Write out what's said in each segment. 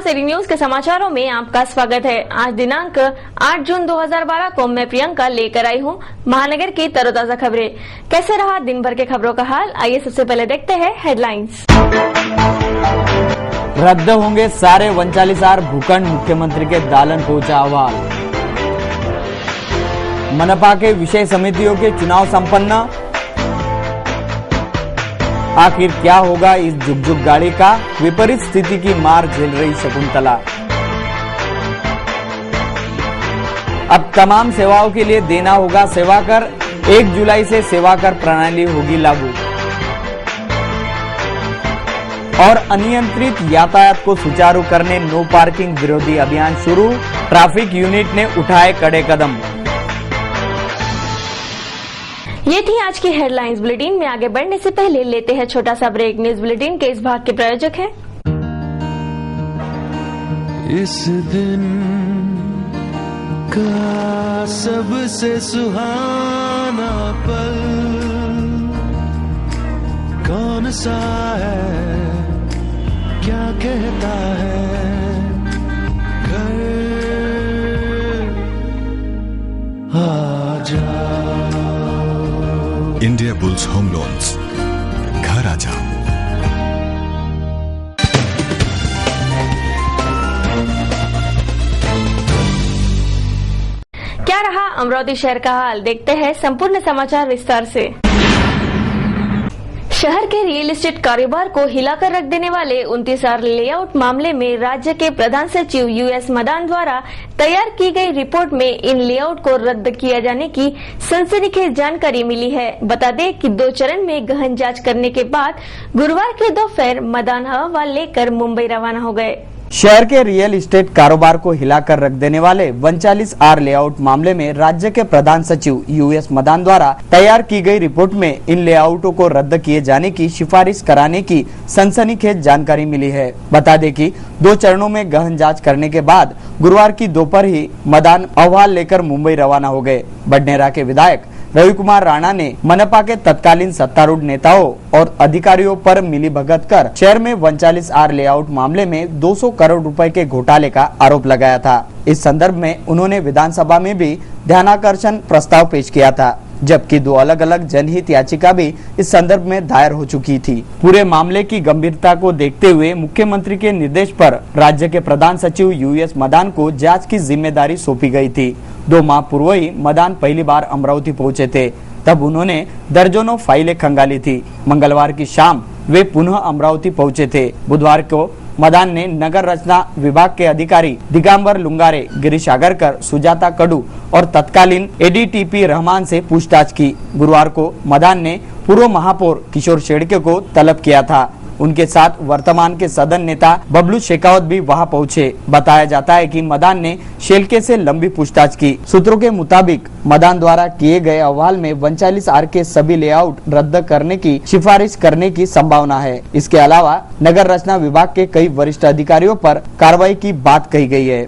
City news के समाचारों में आपका स्वागत है। आज दिनांक 8 जून 2012 को मैं प्रियंका लेकर आई हूं महानगर की तरोताजा खबरें। कैसे रहा दिन भर के खबरों का हाल, आइए सबसे पहले देखते हैं हेडलाइंस। रद्द होंगे सारे वंचालीसार भूखंड, मुख्यमंत्री के दालन पहुंचा अहवाल। मनपा के विषय समितियों के चुनाव संपन्न, आखिर क्या होगा इस जुगजुग गाड़ी का, विपरीत स्थिति की मार झेल रही शकुंतला। अब तमाम सेवाओं के लिए देना होगा सेवा कर, 1 जुलाई से सेवा कर प्रणाली होगी लागू। और अनियंत्रित यातायात को सुचारू करने नो पार्किंग विरोधी अभियान शुरू, ट्रैफिक यूनिट ने उठाए कड़े कदम। ये थी आज की हेडलाइंस। बुलेटिन में आगे बढ़ने से पहले लेते हैं छोटा सा ब्रेक। न्यूज बुलेटिन के इस भाग के प्रायोजक हैं इस दिन का सबसे सुहाना पल कौन सा है, क्या कहता है घर आ जा। इंडिया बुल्स होम लोन्स, घर आ जाओ। क्या रहा अमरावती शहर का हाल, देखते हैं संपूर्ण समाचार विस्तार से। शहर के रियल एस्टेट कारोबार को हिलाकर रख देने वाले 29R लेआउट मामले में राज्य के प्रधान सचिव यूएस मदान द्वारा तैयार की गई रिपोर्ट में इन लेआउट को रद्द किया जाने की सनसनीखेज जानकारी मिली है। बता दें कि 2 चरण में गहन जांच करने के बाद गुरुवार के दोपहर मदान अहवाल लेकर मुंबई रवाना हो गए। शहर के रियल एस्टेट कारोबार को हिलाकर रख देने वाले 39R लेआउट मामले में राज्य के प्रधान सचिव यूएस मदान द्वारा तैयार की गई रिपोर्ट में इन लेआउटों को रद्द किए जाने की सिफारिश कराने की सनसनीखेज जानकारी मिली है। बता दें कि 2 चरणों में गहन जांच करने के बाद गुरुवार की दोपहर ही मदान अहवाल लेकर मुंबई रवाना हो गए। बडनेरा के विधायक रवि कुमार राणा ने मनपा के तत्कालीन सत्तारूढ़ नेताओं और अधिकारियों पर मिलीभगत कर शहर में 39R लेआउट मामले में 200 करोड़ रुपए के घोटाले का आरोप लगाया था। इस संदर्भ में उन्होंने विधानसभा में भी ध्यानाकर्षण प्रस्ताव पेश किया था, जबकि 2 अलग अलग जनहित याचिका भी इस संदर्भ में दायर हो चुकी थी। पूरे मामले की गंभीरता को देखते हुए मुख्यमंत्री के निर्देश पर राज्य के प्रधान सचिव यूएस मदान को जांच की जिम्मेदारी सौंपी गई थी। 2 माह पूर्व ही मदान पहली बार अमरावती पहुंचे थे, तब उन्होंने दर्जनों फाइलें खंगाली थी। मंगलवार की शाम वे पुनः अमरावती पहुंचे थे। बुधवार को मदान ने नगर रचना विभाग के अधिकारी दिगंबर लुंगारे, गिरीश आगरकर, सुजाता कडू और तत्कालीन एडीटीपी रहमान से पूछताछ की। गुरुवार को मदान ने पूर्व महापौर किशोर शेड़के को तलब किया था। उनके साथ वर्तमान के सदन नेता बबलू शेखावत भी वहां पहुंचे। बताया जाता है कि मदान ने शेलके से लंबी पूछताछ की। सूत्रों के मुताबिक मदान द्वारा किए गए अहवाल में 39R के सभी लेआउट रद्द करने की सिफारिश करने की संभावना है। इसके अलावा नगर रचना विभाग के कई वरिष्ठ अधिकारियों पर कार्रवाई की बात कही गई है।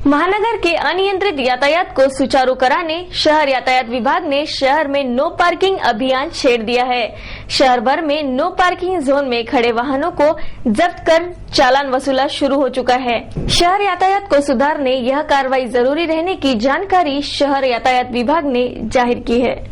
महानगर के अनियंत्रित यातायात को सुचारू कराने शहर यातायात विभाग ने शहर में नो पार्किंग अभियान छेड़ दिया है। शहर भर में नो पार्किंग जोन में खड़े वाहनों को जब्त कर चालान वसूला शुरू हो चुका है। शहर यातायात को सुधारने यह कार्रवाई जरूरी रहने की जानकारी शहर यातायात विभाग ने जाहिर की है।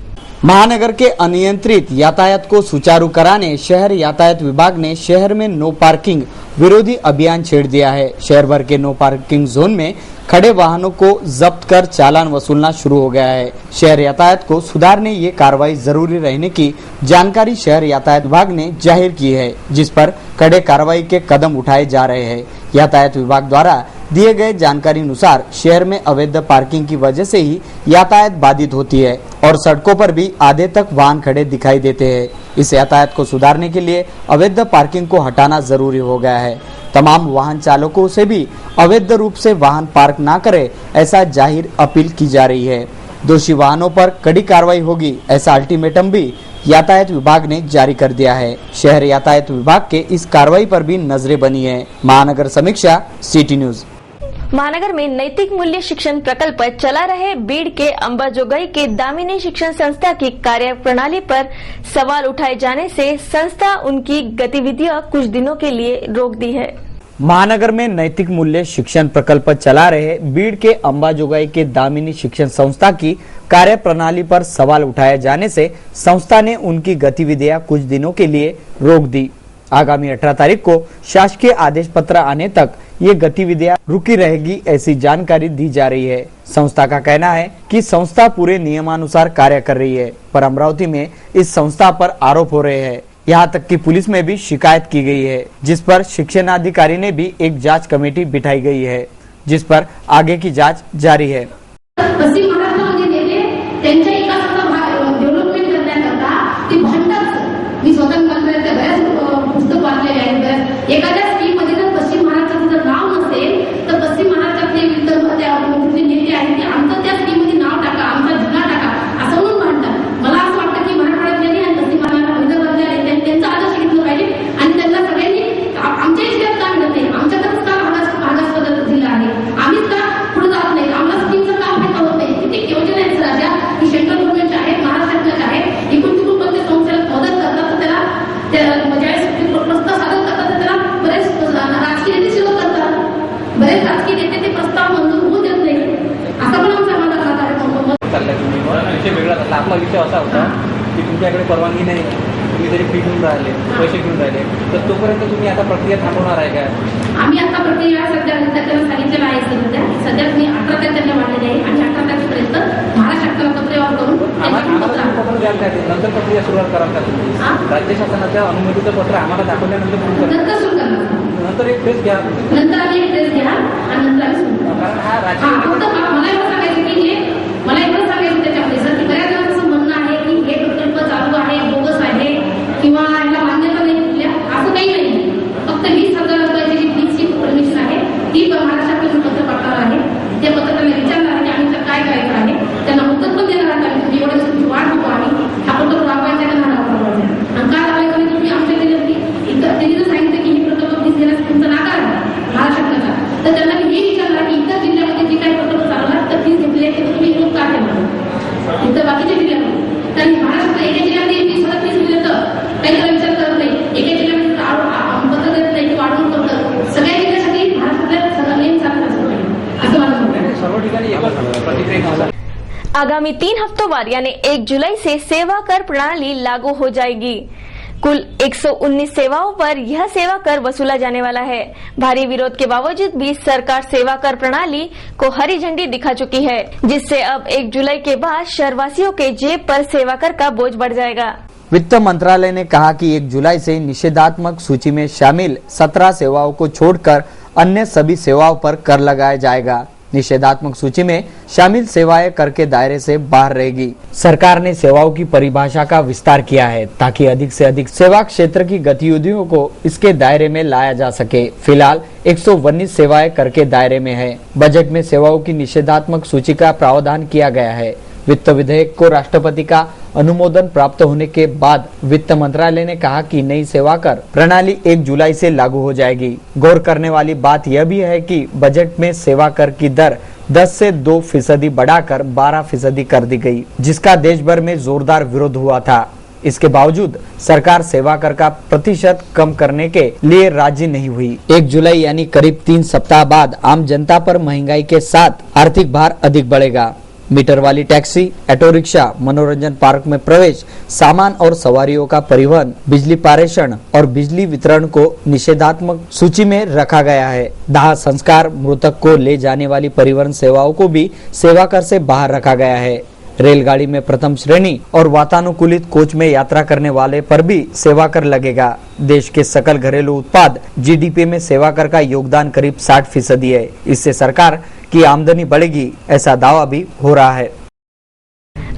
महानगर के अनियंत्रित यातायात को सुचारू कराने शहर यातायात विभाग ने शहर में नो पार्किंग विरोधी अभियान छेड़ दिया है। शहर भर के नो पार्किंग जोन में खड़े वाहनों को जब्त कर चालान वसूलना शुरू हो गया है। शहर यातायात को सुधारने ये कार्रवाई जरूरी रहने की जानकारी शहर यातायात विभाग ने जाहिर की है, जिस पर कड़े कार्रवाई के कदम उठाए जा रहे हैं। यातायात विभाग द्वारा दिए गए जानकारी अनुसार शहर में अवैध पार्किंग की वजह से ही यातायात बाधित होती है और सड़कों पर भी आधे तक वाहन खड़े दिखाई देते हैं। इस यातायात को सुधारने के लिए अवैध पार्किंग को हटाना जरूरी हो गया है। तमाम वाहन चालकों से भी अवैध रूप से वाहन पार्क न करें, ऐसा जाहिर अपील की जा रही है। दोषी वाहनों पर कड़ी कार्रवाई होगी, ऐसा अल्टीमेटम भी यातायात विभाग ने जारी कर दिया है। शहर यातायात विभाग के इस कार्रवाई पर भी नजरें बनी है। महानगर समीक्षा, सिटी न्यूज। महानगर में नैतिक मूल्य शिक्षण प्रकल्प चला रहे बीड़ के अंबाजोगाई के दामिनी शिक्षण संस्था की कार्य प्रणाली पर सवाल उठाए जाने से संस्था उनकी गतिविधियां कुछ दिनों के लिए रोक दी है। महानगर में नैतिक मूल्य शिक्षण प्रकल्प चला रहे बीड़ के अंबाजोगाई के दामिनी शिक्षण संस्था की कार्य प्रणाली पर सवाल उठाए जाने से संस्था ने उनकी गतिविधियां कुछ दिनों के लिए रोक दी। आगामी 18 तारीख को शासकीय आदेश पत्र आने तक ये गतिविधियां रुकी रहेगी, ऐसी जानकारी दी जा रही है। संस्था का कहना है कि संस्था पूरे नियमानुसार कार्य कर रही है, पर अमरावती में इस संस्था पर आरोप हो रहे हैं। यहाँ तक कि पुलिस में भी शिकायत की गई है, जिस पर शिक्षणाधिकारी ने भी एक जांच कमेटी बिठाई गई है, जिस पर आगे की जांच जारी है। पश्चिम महाराष्ट्रामध्ये नेते त्यांच्या एका डेव्हलपमेंट करण्याकरता ती भांडतात। मी स्वतः मंत्र्यांच्या बऱ्याच पुस्तक वाचलेले आहेत। बऱ्याच एखाद्या स्कीममध्ये जर पश्चिम महाराष्ट्राचं जर नाव नसेल तर पश्चिम महाराष्ट्रातले विद्यार्थी नेते आहेत ते आमचं त्या स्कीममध्ये नाव टाका, आमचा जिल्हा टाका असं म्हणून भांडतात। मला असं वाटतं की मराठवाड्यातले आणि पश्चिम महाराष्ट्रातले त्यांचा आदर्श घेतला पाहिजे आणि त्यांना सगळ्यांनी आमच्या जिल्ह्यात का मिळत नाही, आमच्याकडे का भागास्पद जिल्हा आहे, आम्हीच का पुढे जात नाही, आम्हाला स्कीमचा का फायदा होत नाही। कित्येक योजना आहेत सर अशा की सेंट्रल गव्हर्नमेंटच्या आहेत, महाराष्ट्राच्या आहेत, एकूण तिकडून पण ते संस्थेला मदत करतात, तर त्याला ज्यावेळेस प्रस्ताव सादर करतात तर त्याला बरेच राजकीय नेते विरोध करतात, बरेच राजकीय नेते ते प्रस्ताव मंजूर होऊ देत नाही। असा पण आमचा माझा कार्यक्रम चालला तुम्ही विषय वेगळा झाला। आपला विषय असा होता की तुमच्याकडे परवानगी नाही, तुम्ही जरी फी घेऊन राहिले, पैसे घेऊन राहिले, तर तोपर्यंत तुम्ही आता प्रक्रिया थांबवणार आहे का? आम्ही आता प्रक्रिया सध्या त्यांना सांगितलेलं आहे सध्या मी 18 तारीख त्यांना वाढलेली आहे आणि 18 तारखेपर्यंत महाराष्ट्र शासनाला पत्रव्यवहार करून पत्र द्याल काय, नंतर प्रक्रिया सुरुवात कराल का तुम्ही? राज्य शासनाच्या अनुमतीचं पत्र आम्हाला दाखवल्यानंतर नंतर सुरू करणार, नंतर एक प्रेस घ्या, नंतर आम्ही एक प्रेस घ्या आणि नंतर आम्ही सुरू करू। कारण हा फक्त मला एवढं सांगायचं की मला एवढं सांगायचं त्याच्यामध्ये सर की बऱ्याच जणांचं असं म्हणणं आहे की हे प्रकल्प चालू आहे, बोगस आहे किंवा याला मान्यता नाही दिल्या, असं काही नाही। फक्त 20,000 रुपयाची जी फीची परमिशन आहे ती महाराष्ट्राकडून पत्र पाठवणार आहे। ते पत्र त्यांना विचारणार आहे की आम्ही तर काय करायचं आहे, त्यांना उत्तर पण देणार आहे आम्ही एवढ्या दिवसाची वाट बघू आम्ही हा प्रकल्प राबवायचा का नाही राबवायचा। आणि काय राबवायचं तुम्ही आमच्या जिल्ह्यातली त्यांनी जर सांगितलं की हे प्रकल्प फीस घेण्यास तुमचा नाकार आहे महाराष्ट्राचा, तर त्यांना मी हे विचारणार की इतर जिल्ह्यामध्ये जे काही प्रकल्प चालवणार तर फीस घेतली आहे तर तुम्ही विरोध का केला इतर बाकीच्या जिल्ह्यामध्ये। कारण महाराष्ट्र एका जिल्ह्यामध्ये 20,000 फीस दिले तर काही त्याला विचार करत नाही, एका जिल्ह्यामध्ये पत्र देत नाही, वाढवून करतात। सगळ्या जिल्ह्यासाठी महाराष्ट्रातल्या सगळं नेम चालत असं मला म्हणतात। सर्व ठिकाणी एकच प्रतिक्रिया। आगामी 3 हफ्तों यानी 1 जुलाई से सेवा कर प्रणाली लागू हो जाएगी। कुल 119 सेवाओं पर यह सेवा कर वसूला जाने वाला है। भारी विरोध के बावजूद भी सरकार सेवा कर प्रणाली को हरी झंडी दिखा चुकी है, जिससे अब 1 जुलाई के बाद शहरवासियों के जेब पर सेवा कर का बोझ बढ़ जाएगा। वित्त मंत्रालय ने कहा कि 1 जुलाई से निषेधात्मक सूची में शामिल 17 सेवाओं को छोड़कर अन्य सभी सेवाओं पर कर लगाया जाएगा। निषेधात्मक सूची में शामिल सेवाएं कर के दायरे से बाहर रहेगी। सरकार ने सेवाओं की परिभाषा का विस्तार किया है ताकि अधिक से अधिक सेवा क्षेत्र की गतिविधियों को इसके दायरे में लाया जा सके। फिलहाल 119 सेवाएं कर के दायरे में है। बजट में सेवाओं की निषेधात्मक सूची का प्रावधान किया गया है। वित्त विधेयक को राष्ट्रपति का अनुमोदन प्राप्त होने के बाद वित्त मंत्रालय ने कहा कि नई सेवा कर प्रणाली 1 जुलाई से लागू हो जाएगी। गौर करने वाली बात यह भी है कि बजट में सेवा कर की दर 10 से 2% बढ़ाकर 12% कर दी गई, जिसका देश भर में जोरदार विरोध हुआ था। इसके बावजूद सरकार सेवा कर का प्रतिशत कम करने के लिए राजी नहीं हुई। 1 जुलाई यानी करीब 3 सप्ताह बाद आम जनता पर महंगाई के साथ आर्थिक भार अधिक बढ़ेगा। मीटर वाली टैक्सी, ऑटो रिक्शा, मनोरंजन पार्क में प्रवेश, सामान और सवारियों का परिवहन, बिजली पारेषण और बिजली वितरण को निषेधात्मक सूची में रखा गया है। दाह संस्कार, मृतक को ले जाने वाली परिवहन सेवाओं को भी सेवा कर से बाहर रखा गया है। रेलगाड़ी में प्रथम श्रेणी और वातानुकूलित कोच में यात्रा करने वाले पर भी सेवा कर लगेगा। देश के सकल घरेलू उत्पाद जीडीपी में सेवा कर का योगदान करीब 60% है। इससे सरकार की आमदनी बढ़ेगी, ऐसा दावा भी हो रहा है।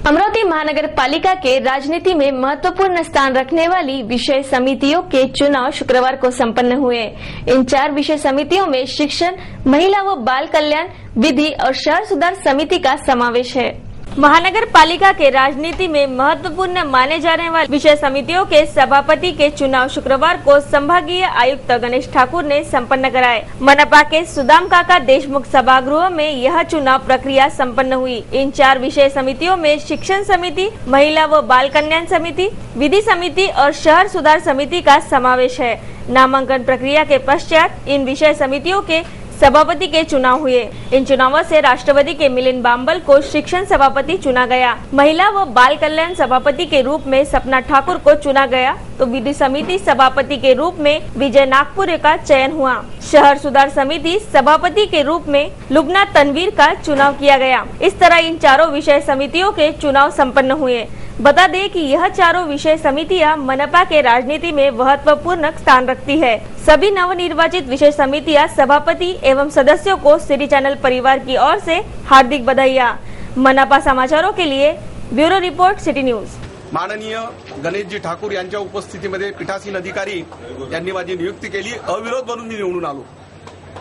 अमरावती महानगर पालिका के राजनीति में महत्वपूर्ण स्थान रखने वाली विषय समितियों के चुनाव शुक्रवार को संपन्न हुए। इन 4 विषय समितियों में शिक्षण, महिला व बाल कल्याण, विधि और शहर सुधार समिति का समावेश है। महानगर पालिका के राजनीति में महत्वपूर्ण माने जाने वाले विषय समितियों के सभापति के चुनाव शुक्रवार को संभागीय आयुक्त गणेश ठाकुर ने संपन्न कराए। मनपा के सुदाम काका देशमुख सभागृह में यह चुनाव प्रक्रिया संपन्न हुई। इन 4 विषय समितियों में शिक्षण समिति, महिला व बाल कल्याण समिति, विधि समिति और शहर सुधार समिति का समावेश है। नामांकन प्रक्रिया के पश्चात इन विषय समितियों के सभापति के चुनाव हुए। इन चुनावों से राष्ट्रवादी के मिलिंद बांबल को शिक्षण सभापति चुना गया। महिला व बाल कल्याण सभापति के रूप में सपना ठाकुर को चुना गया तो विधि समिति सभापति के रूप में विजय नागपुरे का चयन हुआ। शहर सुधार समिति सभापति के रूप में लुबना तनवीर का चुनाव किया गया। इस तरह इन चारों विषय समितियों के चुनाव संपन्न हुए। बता दें कि यह चारों विषय समितियां मनपा के राजनीति में महत्वपूर्ण स्थान रखती है। सभी नवनिर्वाचित विषय समितियां सभापति एवं सदस्यों को सिटी चैनल परिवार की ओर से हार्दिक बधाइयां। मनपा समाचारों के लिए ब्यूरो रिपोर्ट सिटी न्यूज। माननीय गणेशजी ठाकूर यांच्या उपस्थितीमध्ये पीठासीन अधिकारी यांनी माझी नियुक्ती केली। अविरोध म्हणून मी निवडून आलो।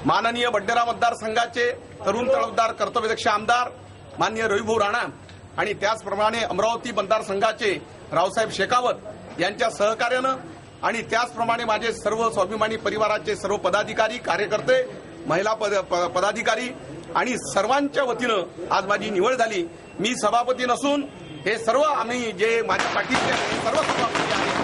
माननीय बड्डेरा मतदारसंघाचे तरुण तळपदार कर्तव्यदक्ष आमदार माननीय रविभाऊ राणा आणि त्याचप्रमाणे अमरावती मतदारसंघाचे रावसाहेब शेखावत यांच्या सहकार्यानं आणि त्याचप्रमाणे माझे सर्व स्वाभिमानी परिवाराचे सर्व पदाधिकारी, कार्यकर्ते, महिला पदाधिकारी आणि सर्वांच्या वतीनं आज माझी निवड झाली। मी सभापती नसून हे सर्व आम्ही जे माझ्या पाठीचे सर्व सभापती आहेत।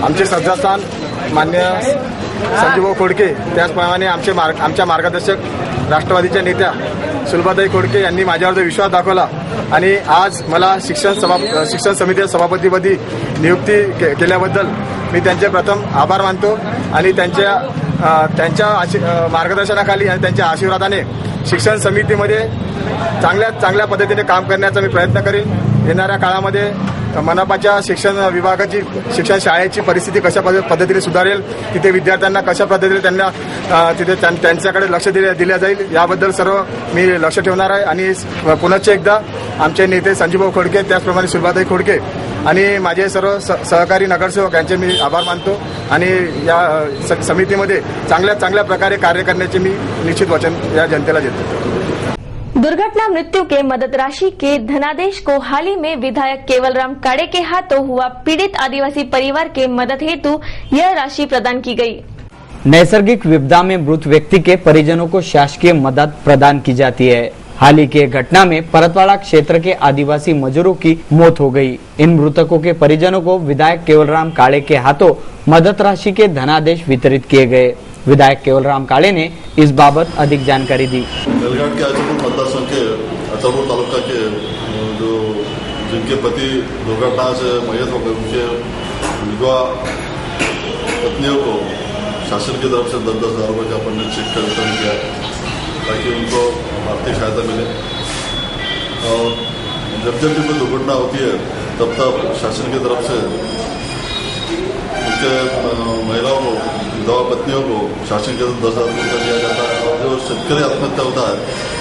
आमचे सदस्यस्थान मान्य संजीवभाऊ खोडके, त्याचप्रमाणे आमच्या मार्गदर्शक राष्ट्रवादीच्या नेत्या सुलभाताई खोडके यांनी माझ्यावर जो विश्वास दाखवला आणि आज मला शिक्षण समितीच्या सभापतीपदी नियुक्ती केल्याबद्दल मी त्यांचे प्रथम आभार मानतो आणि त्यांच्या मार्गदर्शनाखाली आणि त्यांच्या आशीर्वादाने शिक्षण समितीमध्ये चांगल्या पद्धतीने काम करण्याचा मी प्रयत्न करेन। येणाऱ्या काळामध्ये मनपाच्या शिक्षण विभागाची शिक्षण शाळेची परिस्थिती कशा पद्धतीने सुधारेल, तिथे विद्यार्थ्यांना कशा पद्धतीने त्यांना तिथे त्यांच्याकडे लक्ष दिल्या जाईल याबद्दल सर्व मी लक्ष ठेवणार आहे। आणि पुनश्च एकदा आमचे नेते संजीवभाऊ खोडके, त्याचप्रमाणे सुलभाताई खोडके आणि माझे सर्व सहकारी नगरसेवक यांचे मी आभार मानतो आणि या समितीमध्ये चांगल्या प्रकारे कार्य करण्याचे मी निश्चित वचन या जनतेला देतो। दुर्घटना मृत्यु के मदद राशि के धनादेश को हाल ही में विधायक केवलराम काड़े के हाथों हुआ पीड़ित आदिवासी परिवार के मदद हेतु यह राशि प्रदान की गई। नैसर्गिक विपदा में मृत व्यक्ति के परिजनों को शासकीय मदद प्रदान की जाती है। हाल ही की घटना में परतवाड़ा क्षेत्र के आदिवासी मजदूरों की मौत हो गई। इन मृतकों के परिजनों को विधायक केवलराम काड़े के हाथों मदद राशि के धनादेश वितरित किए गए। विधायक केवलराम काड़े ने इस बाबत अधिक जानकारी दी। बेलघाट के अचलपुर मतदारसंघ के अचलपुर तालुका के जो जिनके पति दुर्घटना से मयत हो गए, उनके विधवा पत्नियों को शासन की तरफ से 10,000 रुपये का अपन ने चेक का वितरण किया ताकि उनको आर्थिक सहायता मिले। और जब भी कोई दुर्घटना होती है तब शासन की तरफ से उनके महिलाओं को, विधवा पत्नियों को शासन के 10,000 रुपये दिया जाता है। और जो शेतकरी आत्महत्या होता है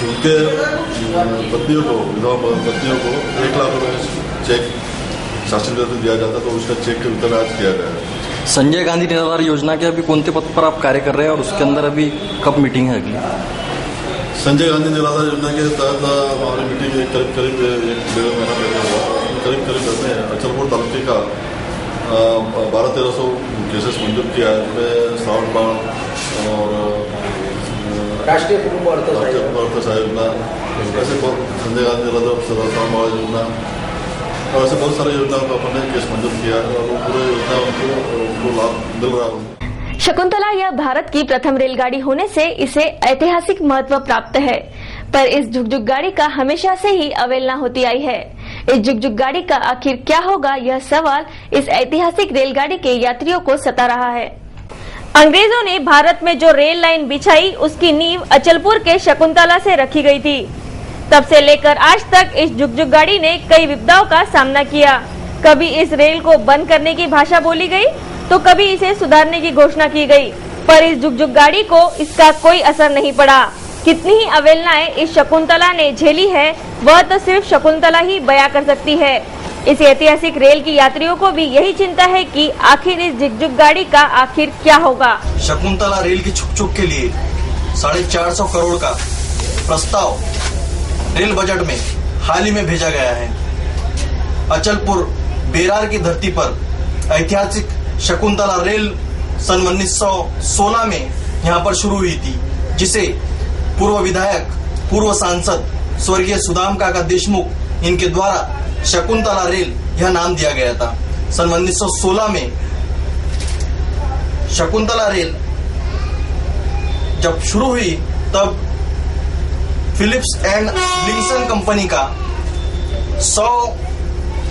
उनके पत्नियों को, विधवा पत्नियों को 1 लाख रुपये चेक शासन की तरफ से दिया जाता है। तो उसका चेक का वितरण आज किया गया है। संजय गांधी निराधार योजना के अभी कौन से पद पर आप कार्य कर रहे हैं और उसके अंदर अभी कब मीटिंग है अगली? संजय गांधी निराधार योजना के तहत हमारी मीटिंग करीब 1-1.5 महीना पहले हुआ। करीब हमने अचलपुर तालुके का 1200-1300 केसेस मंजूर किया है, जिसमें श्रावण बाण और राष्ट्रीय कुटुंब अर्थ योजना, ऐसे संजय गांधी निराधार श्रावण बाण योजना और ऐसे बहुत सारी योजनाओं का अपन ने केस मंजूर किया है और वो पूरे योजना उनको लाभ मिल रहा है। शकुंतला यह भारत की प्रथम रेलगाड़ी होने से इसे ऐतिहासिक महत्व प्राप्त है, पर इस झुकझुक गाड़ी का हमेशा से ही अवहेलना होती आई है। इस झुकझुक गाड़ी का आखिर क्या होगा, यह सवाल इस ऐतिहासिक रेलगाड़ी के यात्रियों को सता रहा है। अंग्रेजों ने भारत में जो रेल लाइन बिछाई उसकी नींव अचलपुर के शकुंतला से रखी गई थी। तब से लेकर आज तक इस झुकझुक गाड़ी ने कई विपदाओं का सामना किया। कभी इस रेल को बंद करने की भाषा बोली गई तो कभी इसे सुधारने की घोषणा की गई, पर इस झुकझुक गाड़ी को इसका कोई असर नहीं पड़ा। कितनी ही अवहेलनाएं इस शकुंतला ने झेली है वह तो सिर्फ शकुंतला ही बयां कर सकती है। इस ऐतिहासिक रेल की यात्रियों को भी यही चिंता है कि आखिर इस झुकझुक गाड़ी का आखिर क्या होगा। शकुंतला रेल की छुक के लिए 450 करोड़ का प्रस्ताव रेल बजट में हाल ही में भेजा गया है। अचलपुर बेरार की धरती पर ऐतिहासिक शकुंतला रेल सन 1916 में यहाँ पर शुरू हुई थी, जिसे पूर्व विधायक, पूर्व सांसद स्वर्गीय सुदाम काका देशमुख इनके द्वारा शकुंतला रेल यह नाम दिया गया था। सन 1916 में शकुंतला रेल जब शुरू हुई तब फिलिप्स एंड लिंसन कंपनी का 100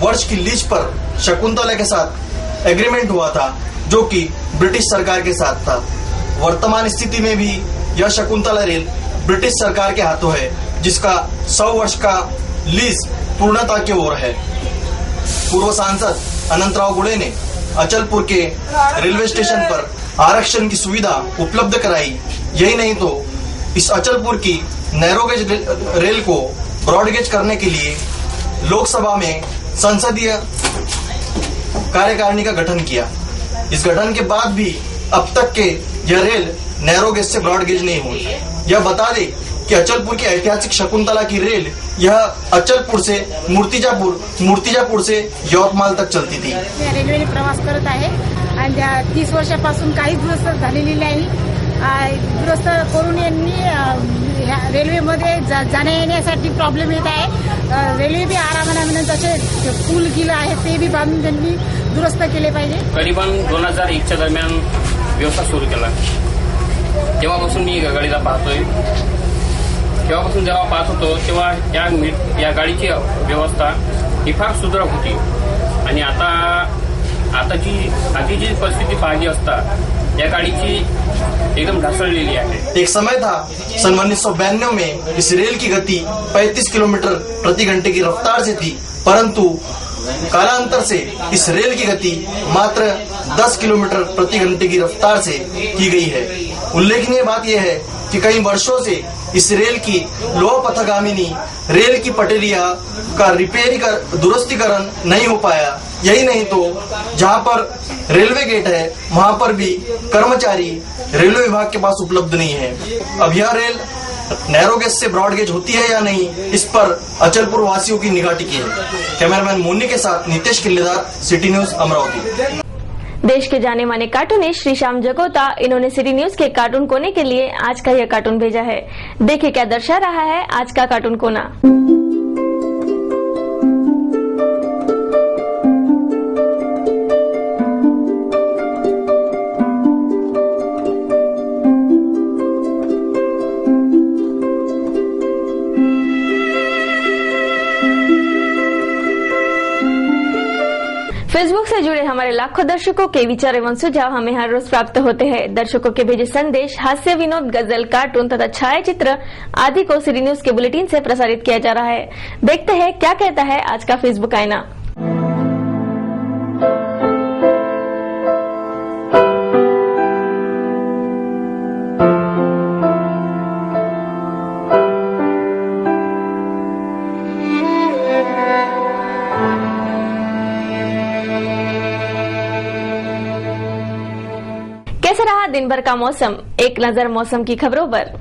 वर्ष की लीज पर शकुंतला के साथ एग्रीमेंट हुआ था, जो कि ब्रिटिश सरकार के साथ था। वर्तमान स्थिति में भी यह शकुंतला रेल ब्रिटिश सरकार के हाथों है, जिसका 100 वर्ष का लीज पूर्णता की ओर है। पूर्व सांसद अनंतराव गुड़े ने अचलपुर के रेलवे स्टेशन पर आरक्षण की सुविधा उपलब्ध कराई। यही नहीं तो इस अचलपुर की नैरोगेज रेल को ब्रॉडगेज करने के लिए लोकसभा में संसदीय कार्यकारिणी का गठन किया। इस गठन के बाद भी अब तक के यह रेल नैरोगेज से ब्रॉडगेज नहीं हुई। यह बता दे कि अचलपुर की ऐतिहासिक शकुंतला की रेल यह अचलपुर से मूर्तिजापूर से यवतमाळ तक चलती थी। रेल्वेने प्रवास करत आहे आणि 30 वर्षापासून काहीच दुरुस्त झालेली नाही। दुरुस्त करून यांनी रेल्वेमध्ये जाण्या येण्यासाठी प्रॉब्लेम येत आहे। रेल्वे बी आरामाने जसे पूल गिला आहे ते बी बांधून त्यांनी दुरुस्त केले पाहिजे। करीबन 2001च्या दरम्यान व्यवसाय सुरू केला, तेव्हापासून मी गाडीला पाहतोय। तेव्हापासून जेव्हा पाहत होतो तेव्हा या गाडीची व्यवस्था ही फार सुधारक होती आणि आताची जी परिस्थिती पाहिली असता या गाडीची एकदम ढासळलेली आहे। एक समय था सन 1992 में इस रेल की गति 35 किलोमीटर प्रति घंटे की रफ्तार से थी, परंतु कालांतर से इस रेल की गति मात्र 10 किलोमीटर प्रति घंटे की रफ्तार से की गई है। उल्लेखनीय बात यह है कि कई वर्षों से इस रेल की लौह पथगामिनी रेल की पटरिया का दुरुस्तीकरण नहीं हो पाया। यही नहीं तो जहां पर रेलवे गेट है वहां पर भी कर्मचारी रेलवे विभाग के पास उपलब्ध नहीं है। अब यह रेल नैरोगेज से ब्रॉडगेज होती है या नहीं, इस पर अचलपुर वासियों की निगाह टिकी है। कैमरामैन मुन्नी के साथ नितेश किल्लेदार, सिटी न्यूज अमरावती। देश के जाने माने कार्टूनिस्ट श्री श्याम जगोता, इन्होंने सिटी न्यूज के कार्टून कोने के लिए आज का यह कार्टून भेजा है। देखिए क्या दर्शा रहा है आज का कार्टून कोना। फेसबुक से जुड़े हमारे लाखों दर्शकों के विचार एवं सुझाव हमें हर रोज प्राप्त होते हैं। दर्शकों के भेजे संदेश, हास्य, विनोद, गजल, कार्टून तथा छायाचित्र आदि को सिटी न्यूज के बुलेटिन से प्रसारित किया जा रहा है। देखते हैं क्या कहता है आज का फेसबुक आईना। कैसा रहा दिन भर का मौसम, एक नजर मौसम की खबरों पर।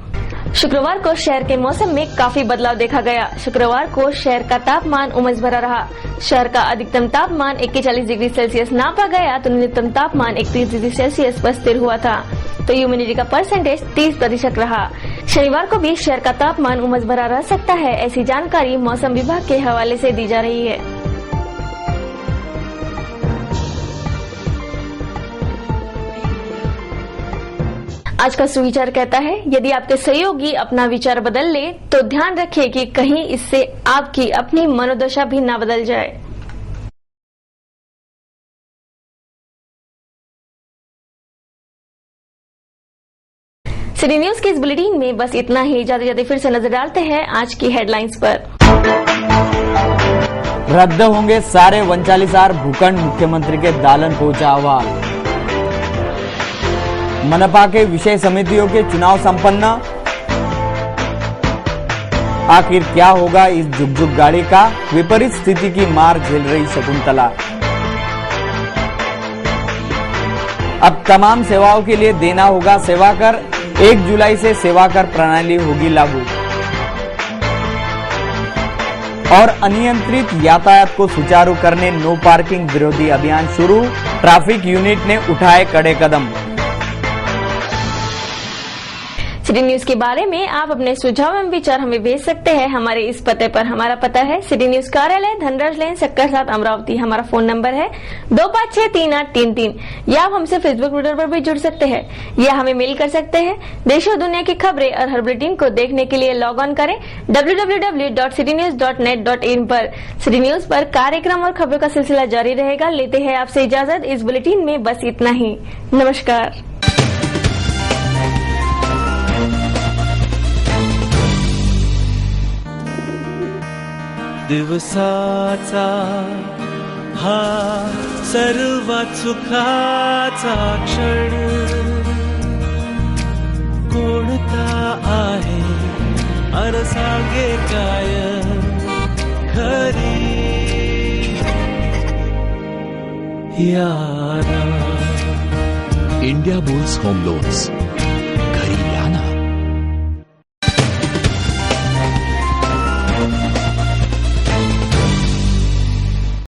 शुक्रवार को शहर के मौसम में काफी बदलाव देखा गया। शुक्रवार को शहर का तापमान उमस भरा रहा। शहर का अधिकतम तापमान 41 डिग्री सेल्सियस नापा गया तो न्यूनतम तापमान 31 डिग्री सेल्सियस पर स्थिर हुआ था, तो ह्यूमिडिटी का परसेंटेज 30% रहा। शनिवार को भी शहर का तापमान उमस भरा रह सकता है, ऐसी जानकारी मौसम विभाग के हवाले से दी जा रही है। आज का सुविचार कहता है, यदि आपके सहयोगी अपना विचार बदल ले तो ध्यान रखिए कि कहीं इससे आपकी अपनी मनोदशा भी ना बदल जाए। सिटी न्यूज के इस बुलेटिन में बस इतना ही। जाते फिर से नजर डालते हैं आज की हेडलाइंस पर। रद्द होंगे सारे 39R भूखंड, मुख्यमंत्री के दालन पहुंचा आह्वान। मनपा के विषय समितियों के चुनाव संपन्न, आखिर क्या होगा इस जुगजुग गाड़ी का? विपरीत स्थिति की मार झेल रही शकुंतला। अब तमाम सेवाओं के लिए देना होगा सेवा कर। 1 जुलाई से सेवा कर प्रणाली होगी लागू और अनियंत्रित यातायात को सुचारू करने नो पार्किंग विरोधी अभियान शुरू। ट्रैफिक यूनिट ने उठाए कड़े कदम। सिटी न्यूज के बारे में आप अपने सुझाव एवं विचार हमें भेज सकते हैं हमारे इस पते पर। हमारा पता है सिटी न्यूज कार्यालय, धनराज लेन, सक्कर 7, अमरावती। हमारा फोन नंबर है 25633833। या आप हमसे फेसबुक, ट्विटर पर भी जुड़ सकते हैं या हमें मेल कर सकते हैं। देश और दुनिया की खबरें और हर बुलेटिन को देखने के लिए लॉग ऑन करें www.citynews.net.in पर। सिटी न्यूज पर कार्यक्रम और खबरों का सिलसिला जारी रहेगा। लेते हैं आपसे इजाजत। इस बुलेटिन में बस इतना ही। नमस्कार। दिवसाचा हा सर्वात सुखाचा क्षण कोणता आहे अन सांगे काय खरी यारा. India bulls home loans,